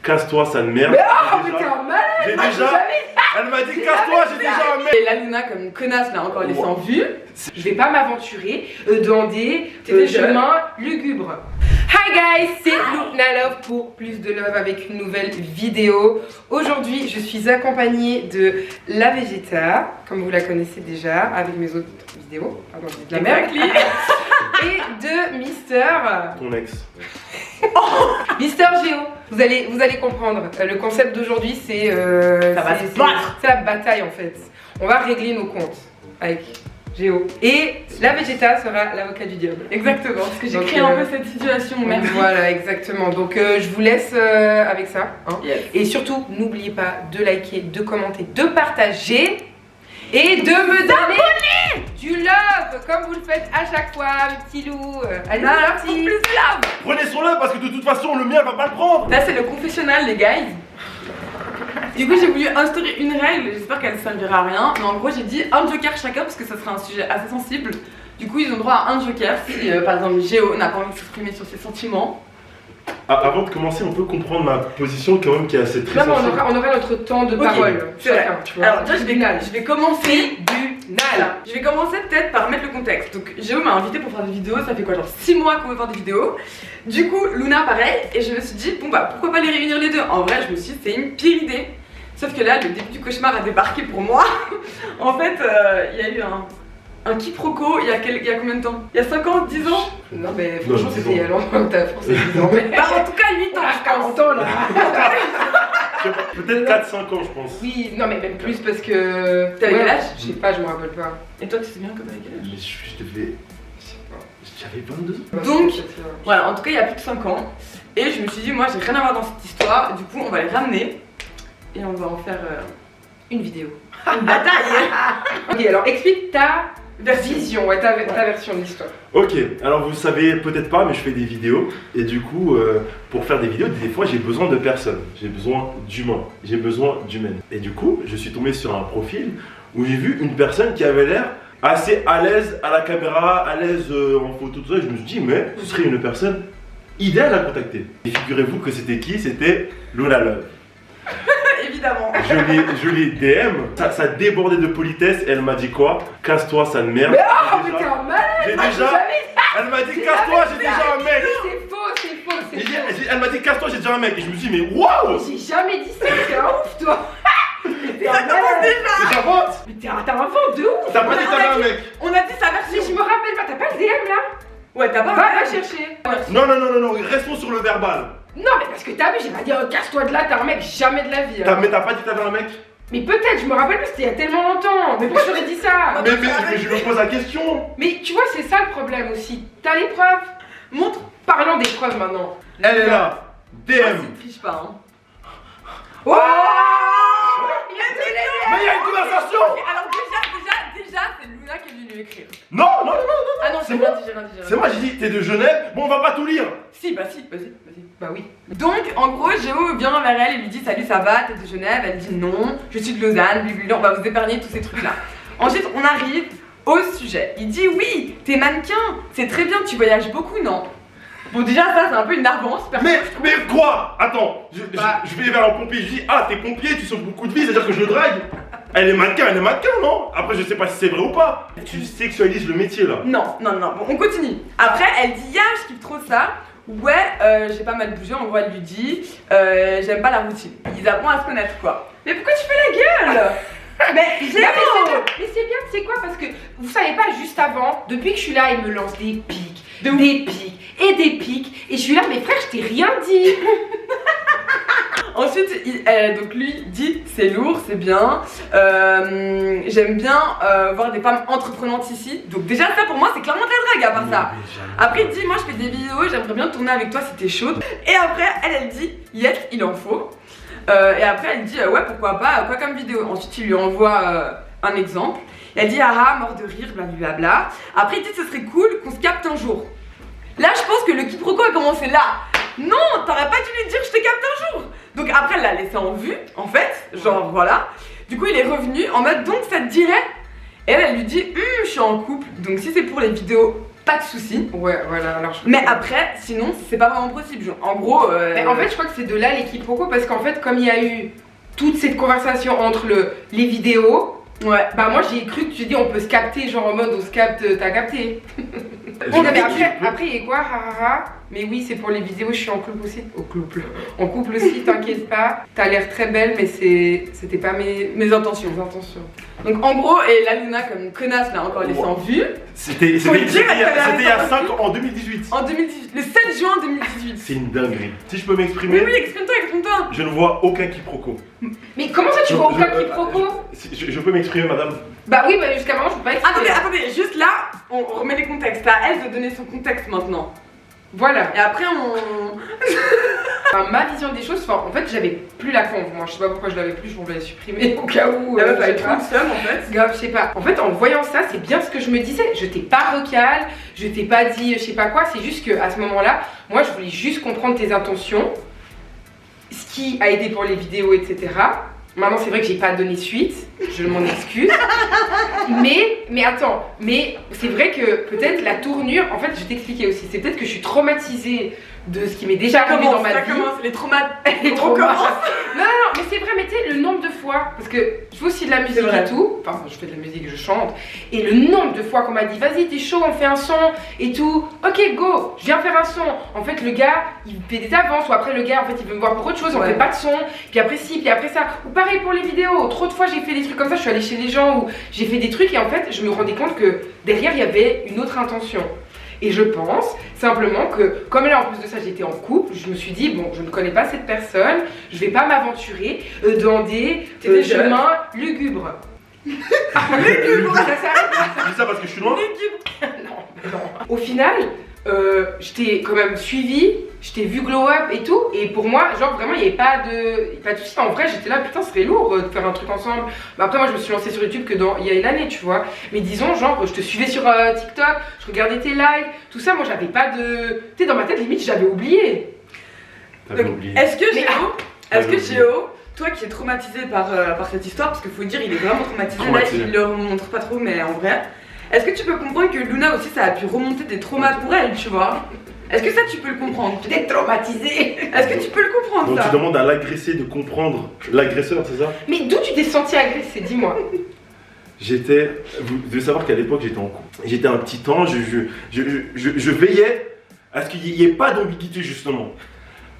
casse-toi, sale merde. Mais oh, mais t'es un malade. J'ai déjà. Elle m'a dit casse-toi, j'ai déjà un mec. Et la Luna, comme une connasse, l'a encore laissé en vue. Je vais pas m'aventurer dans des chemins lugubres. Hi guys, c'est Luna Love pour plus de love avec une nouvelle vidéo. Aujourd'hui, je suis accompagnée de la Vegeta, comme vous la connaissez déjà, avec mes autres vidéos. Pardon, je dis de la merde. Et de Mister. Ton ex. Mister Géo. Vous allez comprendre. Le concept d'aujourd'hui, c'est c'est la bataille en fait. On va régler nos comptes avec Géo. Et la Vegeta sera l'avocat du diable. Exactement, parce que j'ai créé un peu cette situation. Merci. Voilà, exactement. Donc je vous laisse avec ça. Hein. Yes. Et surtout, n'oubliez pas de liker, de commenter, de partager et de me donner du love, comme vous le faites à chaque fois, mes petits loups. Allez, c'est parti. Plus de love. Prenez son love parce que de toute façon, le mien va pas le prendre. Là, c'est le confessionnal, les guys. Du coup, j'ai voulu instaurer une règle, j'espère qu'elle ne servira à rien. Mais en gros, j'ai dit un joker chacun parce que ça sera un sujet assez sensible. Du coup, ils ont droit à un joker si, par exemple, Géo n'a pas envie de s'exprimer sur ses sentiments. Avant de commencer, on peut comprendre ma position quand même qui est assez très sensible. On aura notre temps de parole. C'est vrai. Tu vois. Alors, déjà, je vais commencer. Voilà. Je vais commencer peut-être par mettre le contexte. Donc, Géo m'a invité pour faire des vidéos. Ça fait quoi, genre 6 mois qu'on veut faire des vidéos. Du coup, Luna, pareil. Et je me suis dit, bon, bah, pourquoi pas les réunir les deux. En vrai, je me suis dit, c'est une pire idée. Sauf que là, le début du cauchemar a débarqué pour moi. En fait, il y a eu un quiproquo il y a combien de temps? Il y a 5 ans, 10 ans? Non, mais franchement, c'était il y a longtemps que t'as forcé 10 ans. Bah, en tout cas, 8 ans, je pense. 40 ans là. Peut-être 4-5 ans, je pense. Oui, non, mais même plus parce que. T'avais quel âge? Je sais pas, je me rappelle pas. Et toi, tu sais bien comme avec quel âge? Mais je devais. Je sais pas. J'avais 22 ans. Donc, voilà, en tout cas, il y a plus de 5 ans. Et je me suis dit, moi, j'ai rien à voir dans cette histoire. Du coup, on va les ramener. Et on va en faire une vidéo. une bataille. Ok, alors explique ta vision, ta version de l'histoire. Ok, alors vous savez peut-être pas, mais je fais des vidéos. Et du coup, pour faire des vidéos, des fois j'ai besoin de personnes. J'ai besoin d'humains. J'ai besoin d'humaines. Et du coup, je suis tombé sur un profil où j'ai vu une personne qui avait l'air assez à l'aise à la caméra, à l'aise en photo, tout ça. Et je me suis dit, mais ce serait une personne idéale à contacter. Et figurez-vous que c'était qui? C'était Luna Love. Évidemment. Je l'ai DM, ça débordait de politesse et elle m'a dit quoi? Casse-toi, sale merde. Mais oh, mais t'es un malade. J'ai déjà. Elle m'a dit casse-toi, j'ai déjà un mec. C'est faux. Elle m'a dit casse-toi, j'ai déjà un mec. Et je me suis dit, mais waouh! J'ai jamais dit ça, t'es un ouf toi. T'es un Ça commence malade. déjà. J'invente. Mais t'as un vent de ouf. T'as pas dit que t'avais un mec. On a dit sa Si version. je me rappelle pas, t'as pas le DM là? Ouais, t'as pas Va chercher. Non, restons sur le verbal. Non, mais parce que t'as vu, j'ai pas dit oh, casse-toi de là, t'es un mec, jamais de la vie. Hein. Mais t'as pas dit que t'avais un mec? Mais peut-être, je me rappelle plus, c'était il y a tellement longtemps. Mais pourquoi je t'aurais dit ça? Mais je me pose la question. Mais tu vois, c'est ça le problème aussi. T'as les preuves. Montre. Parlons des preuves maintenant. Elle est là. Ah, DM. si, triche pas, hein. Oh, Mais il y a une conversation. Alors déjà, c'est Luna qui est venue lui écrire. Non. Ah non, C'est j'ai moi. rien dit, j'ai rien dit. C'est moi, j'ai dit, t'es de Genève. Bon, on va pas tout lire. Si, vas-y. Bah oui. Donc, en gros, Géo vient vers elle et lui dit salut, ça va, t'es de Genève? Elle dit non, je suis de Lausanne, blablabla, on va vous épargner tous ces trucs-là. Ensuite, on arrive au sujet. Il dit oui, t'es mannequin, c'est très bien, tu voyages beaucoup, non? Bon, déjà, ça, c'est un peu une avance, perso. Mais quoi? Attends, je vais vers un pompier, je dis, ah, t'es pompier, tu sauves beaucoup de vies, c'est-à-dire que je le drague? Elle est mannequin, non? Après, je sais pas si c'est vrai ou pas. Tu sexualises le métier là. Non, bon, on continue. Après, elle dit ya, je kiffe trop ça. Ouais, j'ai pas mal bougé, en gros, elle lui dit, j'aime pas la routine. Ils apprennent à se connaître, quoi. Mais pourquoi tu fais la gueule? Mais Géo! Mais c'est bien, tu sais quoi? Parce que vous savez pas, juste avant, depuis que je suis là, il me lance des pics, des pics. Et je suis là, mais frère, je t'ai rien dit. Ensuite, donc lui dit c'est lourd, c'est bien. J'aime bien voir des femmes entreprenantes ici. Donc déjà ça pour moi c'est clairement de la drague à part ça. Après il dit moi je fais des vidéos, j'aimerais bien tourner avec toi si t'es chaude. Et après elle dit yes il en faut. Et après elle dit ouais pourquoi pas, quoi comme vidéo. Ensuite il lui envoie un exemple. Elle dit ah mort de rire blablabla. Après il dit ce serait cool qu'on se capte un jour. Là je pense que le quiproquo a commencé là. Non, t'aurais pas dû lui dire je te capte un jour. Donc après elle l'a laissé en vue en fait, genre voilà. Du coup il est revenu en mode donc ça te dirait. Et elle lui dit je suis en couple, donc si c'est pour les vidéos pas de soucis. Ouais, voilà. Alors, Mais après, sinon, c'est pas vraiment possible. Genre, en gros. Mais en fait, je crois que c'est de là les quiproquos parce qu'en fait, comme il y a eu toute cette conversation entre les vidéos. Ouais. Bah moi j'ai cru que tu dis on peut se capter, genre en mode on se capte, t'as capté. Bon, mais après il y a quoi, mais oui c'est pour les vidéos, je suis en couple aussi. En couple aussi, t'inquiète pas. T'as l'air très belle mais c'était pas mes intentions. Donc en gros, et la Luna comme une connasse là encore laissé en vue. C'était il y a 5 ans, en 2018. En 2018, le 7 juin 2018. C'est une dinguerie. Si je peux m'exprimer. Oui, exprime-toi. Je ne vois aucun quiproquo. Mais comment ça tu vois aucun quiproquo? Je peux m'exprimer, madame? Bah oui, bah jusqu'à maintenant je peux pas exprimer. Attendez, juste là, on remet les contextes. C'est à elle de donner son contexte maintenant. Voilà. Et après on... Enfin, ma vision des choses, en fait j'avais plus la conve, moi je sais pas pourquoi je l'avais plus, je l'avais supprimé au cas où. La meuf avait trop de seum en fait. Grave, je sais pas. En fait en voyant ça, c'est bien ce que je me disais. Je t'ai pas recal, je t'ai pas dit je sais pas quoi, c'est juste que à ce moment-là, moi je voulais juste comprendre tes intentions, ce qui a aidé pour les vidéos, etc. Maintenant c'est vrai que j'ai pas donné suite, je m'en excuse. mais attends, mais c'est vrai que peut-être la tournure, en fait je t'expliquais aussi, c'est peut-être que je suis traumatisée de ce qui m'est déjà arrivé dans ma vie. Ça commence, les traumas. Les traumas. Non, mais c'est vrai, mais tu sais, le nombre de fois, parce que je fais aussi de la musique et tout, enfin je fais de la musique, je chante, et le nombre de fois qu'on m'a dit vas-y t'es chaud, on fait un son et tout, ok go, je viens faire un son. En fait le gars, il fait des avances, ou après le gars en fait il veut me voir pour autre chose, on fait pas de son, puis après ci, puis après ça. Ou pareil pour les vidéos, trop de fois j'ai fait des trucs comme ça, je suis allée chez les gens où j'ai fait des trucs et en fait je me rendais compte que derrière il y avait une autre intention. Et je pense simplement que, comme là en plus de ça j'étais en couple, je me suis dit bon je ne connais pas cette personne, je vais pas m'aventurer dans des chemins lugubres. Lugubres. Ça s'arrête là. Je dis ça parce que je suis noir. Non. Au final, je t'ai quand même suivi, je t'ai vu glow up et tout, et pour moi, genre vraiment, il n'y avait pas de soucis. En vrai, j'étais là, putain, ce serait lourd de faire un truc ensemble. Mais après, moi, je me suis lancée sur YouTube que il y a une année, tu vois. Mais disons, genre, je te suivais sur TikTok, je regardais tes lives, tout ça, moi, j'avais pas de. Tu sais, dans ma tête, limite, j'avais oublié. T'avais oublié. Est-ce que Géo, toi qui es traumatisé par cette histoire, parce qu'il faut dire, il est vraiment traumatisé. Là, il le montre pas trop, mais en vrai. Est-ce que tu peux comprendre que Luna aussi, ça a pu remonter des traumas pour elle, tu vois? Est-ce que ça, tu peux le comprendre? D'être traumatisée. Est-ce que tu peux le comprendre? Donc ça tu demandes à l'agressé de comprendre l'agresseur, c'est ça? Mais d'où tu t'es senti agressée, dis-moi. Vous devez savoir qu'à l'époque j'étais en couple. J'étais un petit temps, je veillais à ce qu'il n'y ait pas d'ambiguïté justement.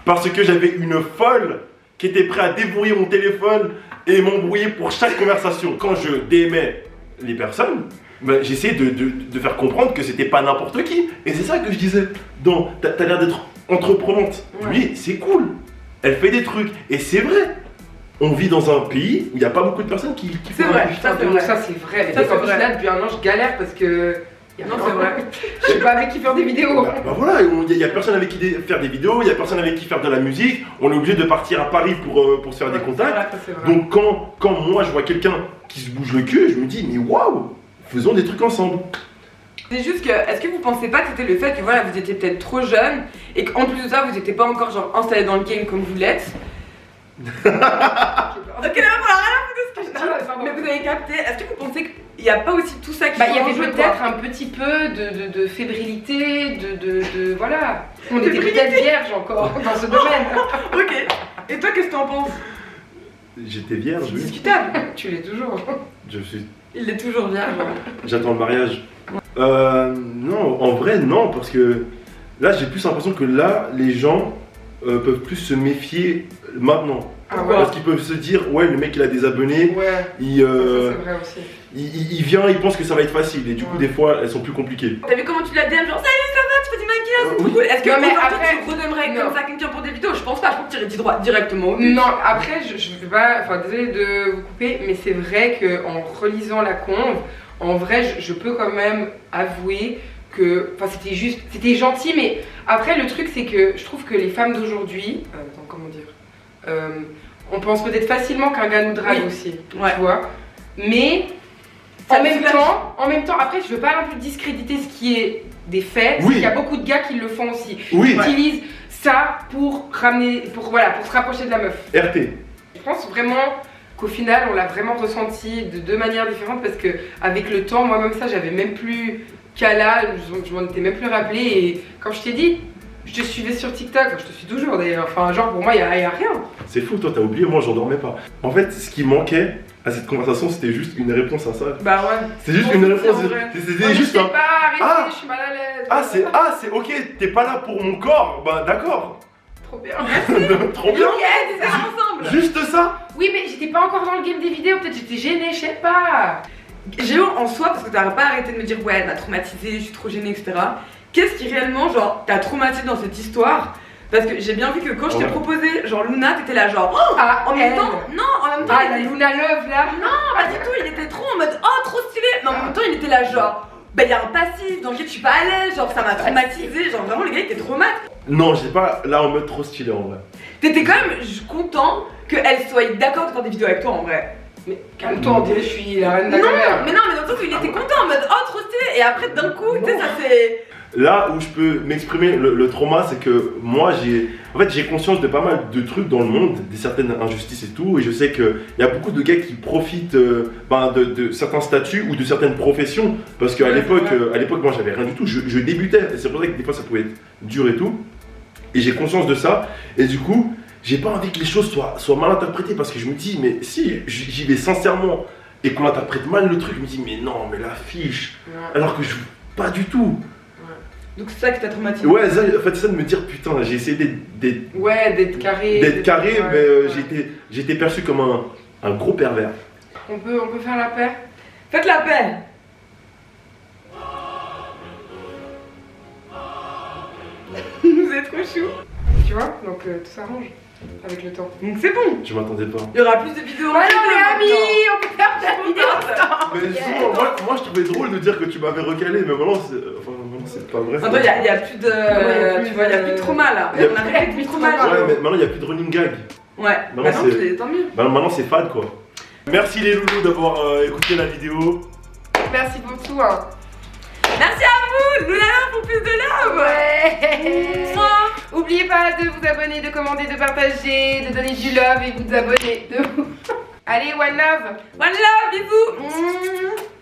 Parce que j'avais une folle qui était prête à déverrouiller mon téléphone et m'embrouiller pour chaque conversation. Quand je démais les personnes, ben, j'essayais de faire comprendre que c'était pas n'importe qui. Et c'est ça que je disais. Donc, t'as l'air d'être entreprenante. Ouais. Oui, c'est cool. Elle fait des trucs. Et c'est vrai. On vit dans un pays où il n'y a pas beaucoup de personnes qui C'est vrai, putain, c'est vrai. ça c'est vrai. Ça, Mais c'est comme vrai. là, depuis un an, je galère parce que. Non, c'est vrai. Je sais pas avec qui faire des vidéos. Bah voilà, il n'y a personne avec qui faire des vidéos, il n'y a personne avec qui faire de la musique. On est obligé de partir à Paris pour se faire des contacts. Donc quand moi je vois quelqu'un qui se bouge le cul, je me dis mais waouh, faisons des trucs ensemble. C'est juste que, est-ce que vous pensez pas que c'était le fait que voilà, vous étiez peut-être trop jeune et qu'en plus de ça, vous n'étiez pas encore genre installé dans le game comme vous l'êtes? Ok, là, voilà, rien de ce que je dis. Mais vous avez capté, est-ce que vous pensez qu'il n'y a pas aussi tout ça qui Bah, il y avait change, peut-être quoi un petit peu de fébrilité, voilà. On était peut-être vierges encore dans ce domaine. Ok. Et toi, qu'est-ce que t'en penses? J'étais vierge, oui. Discutable. Tu l'es toujours. Il est toujours vierge. J'attends le mariage. Non, en vrai non, parce que là j'ai plus l'impression que là les gens peuvent plus se méfier maintenant. Ah ouais. Parce qu'ils peuvent se dire ouais le mec il a des abonnés, Ouais. Ça, il, c'est vrai aussi. il vient, il pense que ça va être facile et du coup des fois elles sont plus compliquées. T'as vu comment tu l'as DM genre salut ça va, tu fais du maquillage, c'est trop cool. Est-ce que Non, mais aujourd'hui après- tu redonnerais Non. comme ça quelqu'un pour des vidéos? Je pense pas, je pense que tu irais droit directement. Non, après, je vais pas. Enfin, désolée de vous couper, mais c'est vrai qu'en relisant la conve, en vrai, je peux quand même avouer que. Enfin, c'était gentil, mais après, le truc, c'est que je trouve que les femmes d'aujourd'hui. Attends, comment dire on pense peut-être facilement qu'un gars nous drague Oui. aussi, Ouais. tu vois. Mais. Ça En me même soulage. temps, après, je veux pas non plus discréditer ce qui est des faits. Oui. Il y a beaucoup de gars qui le font aussi. Oui. Ils utilisent ça pour ramener, pour se rapprocher de la meuf. RT. Je pense vraiment qu'au final, on l'a vraiment ressenti de deux manières différentes parce que avec le temps, moi-même ça, j'avais même plus cas là, je m'en étais même plus rappelé. Et comme je t'ai dit, je te suivais sur TikTok, enfin, je te suis toujours d'ailleurs. Enfin, genre pour moi, il y a rien. C'est fou, toi t'as oublié, moi j'en dormais pas. En fait, ce qui manquait à cette conversation, c'était juste une réponse à ça. Bah ouais. C'est juste une réponse. C'était juste Je un. sais pas, arrêtez, Ah. je suis mal à l'aise. C'est ok, t'es pas là pour mon corps, bah d'accord. Trop bien. Trop bien. Ok, c'est ça ensemble. Juste ça. Oui, mais j'étais pas encore dans le game des vidéos, peut-être j'étais gênée, je sais pas. Géo, en soi, parce que t'as pas arrêté de me dire ouais, elle m'a traumatisée, je suis trop gênée, etc. Qu'est-ce qui réellement, genre, t'a traumatisé dans cette histoire? Parce que j'ai bien vu que quand je t'ai Ouais. proposé, genre Luna, t'étais là, genre, oh, Ah, en même elle. temps, non, en même temps, Ah, il la était Luna Love là. pas du tout, il était trop en mode, oh, trop stylé. Mais en même temps, il était là, genre, bah, il y a un passif dans lequel je suis pas à l'aise, genre, ça m'a traumatisé, genre, vraiment, le gars, il était trop mat. Non, j'ai pas là en mode trop stylé en vrai. T'étais quand même content qu'elle soit d'accord de faire des vidéos avec toi, en vrai. Mais calme-toi, on dirait que je suis la reine de la Non, caméra. mais dans le sens où il était content en mode, oh, trop stylé. Et après, d'un coup, tu sais, ça c'est. Là où je peux m'exprimer le trauma, c'est que moi j'ai conscience de pas mal de trucs dans le monde, des certaines injustices et tout, et je sais qu'il y a beaucoup de gars qui profitent de certains statuts ou de certaines professions, parce qu'à Ouais, l'époque moi j'avais rien du tout, je débutais, et c'est pour ça que des fois ça pouvait être dur et tout, et j'ai conscience de ça, et du coup j'ai pas envie que les choses soient mal interprétées, parce que je me dis mais si j'y vais sincèrement et qu'on interprète mal le truc, je me dis mais non mais la fiche, alors que je pas du tout. Donc c'est ça qui t'a traumatisé. Ouais, ça, en fait, ça de me dire putain, j'ai essayé d'être carré. d'être carré, ouais, mais ouais. j'ai été perçu comme un gros pervers. On peut faire la paix. Faites la paix. Vous êtes trop chou. Tu vois, donc tout s'arrange avec le temps. Donc c'est bon. Je m'attendais pas. Il y aura plus de vidéos. Alors les maintenant. amis, on peut faire la vidéo ensemble. Mais justement, moi je trouvais drôle de dire que tu m'avais recalé, mais maintenant c'est pas vrai. Attends, il y a plus de. Ouais, Tu vois, il y a plus de trauma là. Il y a On arrête plus de trauma. Ouais, mais maintenant il n'y a plus de running gag. Ouais. Non, Bah non, c'est- tant mieux. Maintenant c'est fade quoi. Merci les loulous d'avoir écouté la vidéo. Merci pour tout. Hein. Merci à vous. Luna pour plus de love. Ouais. Mouah. Oubliez pas de vous abonner, de commenter, de partager, de donner du love et vous abonner. Allez, one love. One love, bisous.